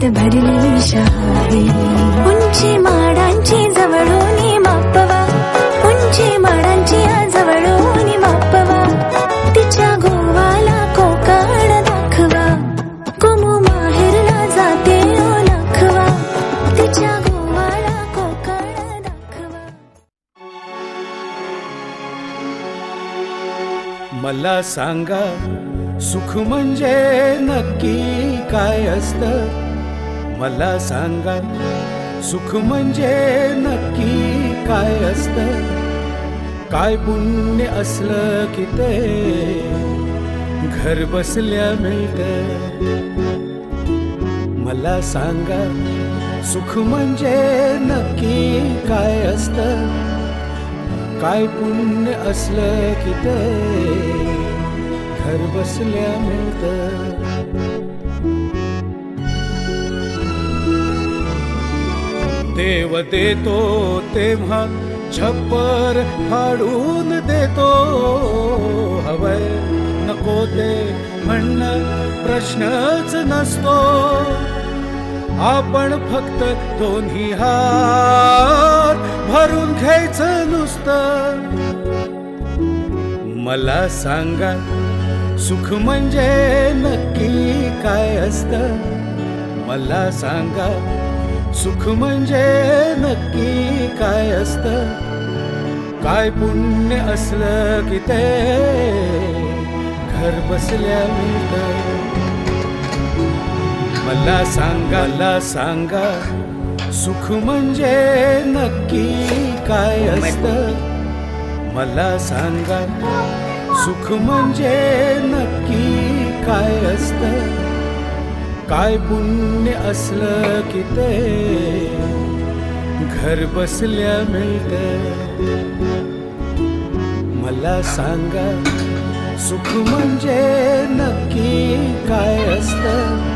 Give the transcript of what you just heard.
प्रेमात भरली शहारी. उंची माडांची जवळून मापवा, उंची माडांची जवळून मापवा. तिच्या गोवाला कोकण दाखवा, कुमू माहेरला जाते ओळखवा. तिच्या गोवाला कोकण दाखवा. मला सांगा सुख म्हणजे नक्की काय असतं. मला सांगा सुख म्हणजे नक्की काय असतं. काय पुण्य असलं की ते घर बसल्या मिळतं. मला सांगा सुख म्हणजे नक्की काय असतं. काय पुण्य असलं की ते घर बसल्या मिळतं. देव देतो तेव्हा छप्पर फाडून देतो. हवय नको ते म्हणणं प्रश्नच नसतो. आपण फक्त दोन्ही हात भरून घ्यायचं नुसतं. मला सांगा सुख म्हणजे नक्की काय असतं. मला सांगा सुख म्हणजे नक्की काय असतं. काय पुण्य असलं की ते घर बसल्या मिळतं. मला सांगा सुख म्हणजे नक्की काय असतं. मला सांगा सुख म्हणजे नक्की काय असतं. काय पुण्य असलं की ते घर बसल्या मिळतं. मला सांगा सुख म्हणजे नक्की काय असतं.